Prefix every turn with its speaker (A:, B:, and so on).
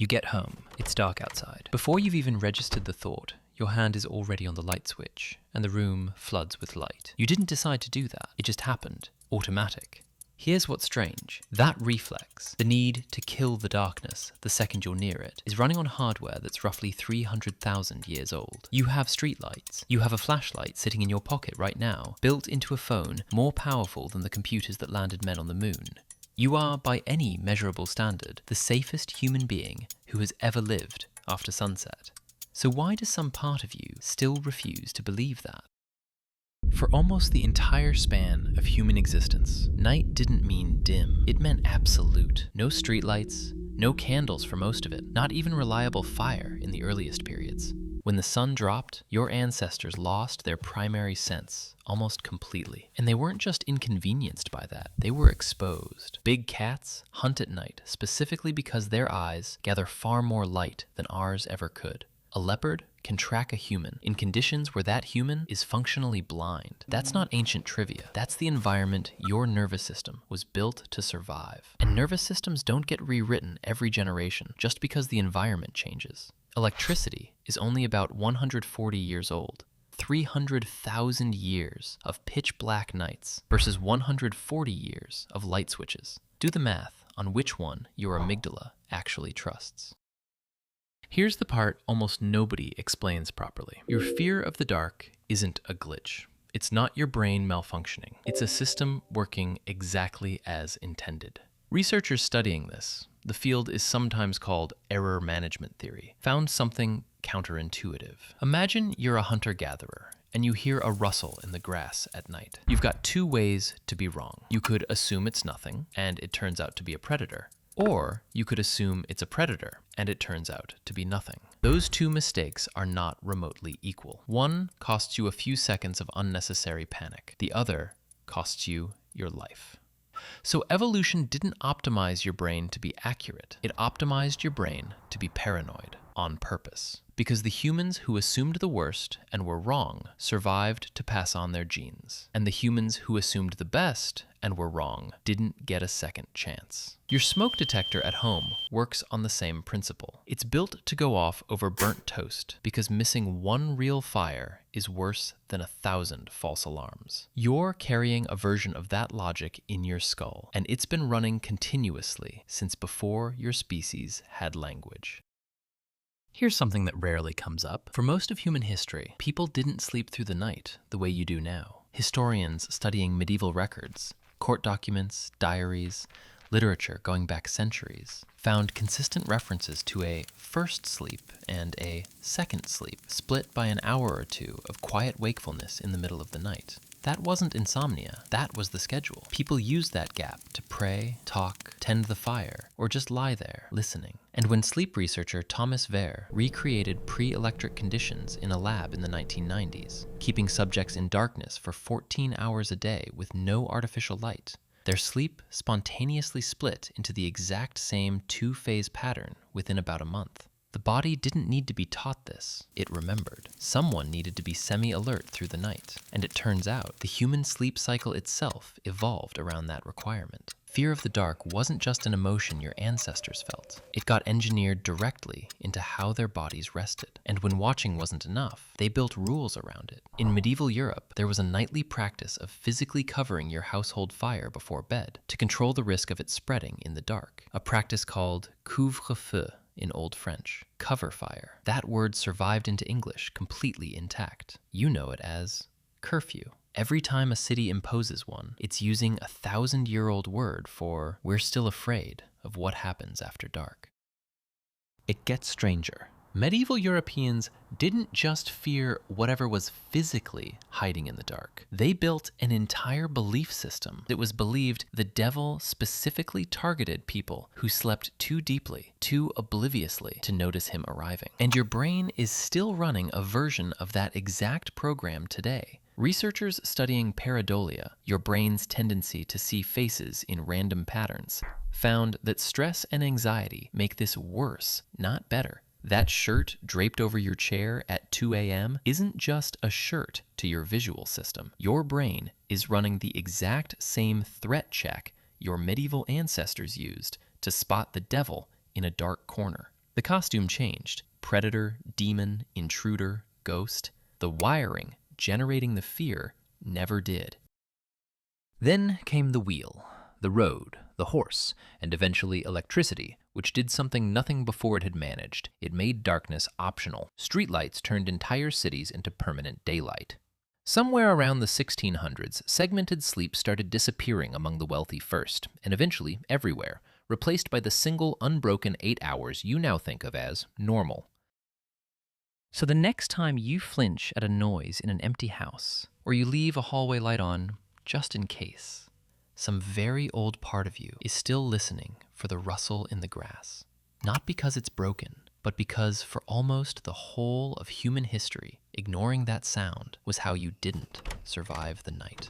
A: You get home, it's dark outside. Before you've even registered the thought, your hand is already on the light switch, and the room floods with light. You didn't decide to do that, it just happened. Automatic. Here's what's strange. That reflex, the need to kill the darkness the second you're near it, is running on hardware that's roughly 300,000 years old. You have streetlights. You have a flashlight sitting in your pocket right now, built into a phone more powerful than the computers that landed men on the moon. You are, by any measurable standard, the safest human being who has ever lived after sunset. So why does some part of you still refuse to believe that? For almost the entire span of human existence, night didn't mean dim. It meant absolute. No streetlights, no candles for most of it, not even reliable fire in the earliest periods. When the sun dropped, your ancestors lost their primary sense almost completely. And they weren't just inconvenienced by that, they were exposed. Big cats hunt at night specifically because their eyes gather far more light than ours ever could. A leopard can track a human in conditions where that human is functionally blind. That's not ancient trivia. That's the environment your nervous system was built to survive. And nervous systems don't get rewritten every generation just because the environment changes. Electricity is only about 140 years old. 300,000 years of pitch black nights versus 140 years of light switches. Do the math on which one your amygdala actually trusts. Here's the part almost nobody explains properly. Your fear of the dark isn't a glitch. It's not your brain malfunctioning. It's a system working exactly as intended. Researchers studying this, the field is sometimes called error management theory, found something counterintuitive. Imagine you're a hunter-gatherer and you hear a rustle in the grass at night. You've got two ways to be wrong. You could assume it's nothing and it turns out to be a predator. Or you could assume it's a predator, and it turns out to be nothing. Those two mistakes are not remotely equal. One costs you a few seconds of unnecessary panic. The other costs you your life. So evolution didn't optimize your brain to be accurate. It optimized your brain to be paranoid on purpose. Because the humans who assumed the worst and were wrong survived to pass on their genes. And the humans who assumed the best and were wrong didn't get a second chance. Your smoke detector at home works on the same principle. It's built to go off over burnt toast because missing one real fire is worse than 1,000 false alarms. You're carrying a version of that logic in your skull, and it's been running continuously since before your species had language. Here's something that rarely comes up. For most of human history, people didn't sleep through the night the way you do now. Historians studying medieval records, court documents, diaries, literature going back centuries, found consistent references to a first sleep and a second sleep, split by an hour or two of quiet wakefulness in the middle of the night. That wasn't insomnia, that was the schedule. People used that gap to pray, talk, tend the fire, or just lie there, listening. And when sleep researcher Thomas Wehr recreated pre-electric conditions in a lab in the 1990s, keeping subjects in darkness for 14 hours a day with no artificial light, their sleep spontaneously split into the exact same two-phase pattern within about a month. The body didn't need to be taught this, it remembered. Someone needed to be semi-alert through the night. And it turns out, the human sleep cycle itself evolved around that requirement. Fear of the dark wasn't just an emotion your ancestors felt. It got engineered directly into how their bodies rested. And when watching wasn't enough, they built rules around it. In medieval Europe, there was a nightly practice of physically covering your household fire before bed to control the risk of it spreading in the dark. A practice called couvre-feu in Old French, cover fire. That word survived into English completely intact. You know it as curfew. Every time a city imposes one, it's using a 1,000-year-old word for we're still afraid of what happens after dark. It gets stranger. Medieval Europeans didn't just fear whatever was physically hiding in the dark. They built an entire belief system that was believed the devil specifically targeted people who slept too deeply, too obliviously to notice him arriving. And your brain is still running a version of that exact program today. Researchers studying pareidolia, your brain's tendency to see faces in random patterns, found that stress and anxiety make this worse, not better. That shirt draped over your chair at 2 a.m. isn't just a shirt to your visual system. Your brain is running the exact same threat check your medieval ancestors used to spot the devil in a dark corner. The costume changed. Predator, demon, intruder, ghost. The wiring, generating the fear, never did. Then came the wheel, the road, the horse, and eventually electricity, which did something nothing before it had managed. It made darkness optional. Streetlights turned entire cities into permanent daylight. Somewhere around the 1600s, segmented sleep started disappearing among the wealthy first, and eventually everywhere, replaced by the single unbroken 8 hours you now think of as normal. So the next time you flinch at a noise in an empty house, or you leave a hallway light on just in case, some very old part of you is still listening for the rustle in the grass. Not because it's broken, but because for almost the whole of human history, ignoring that sound was how you didn't survive the night.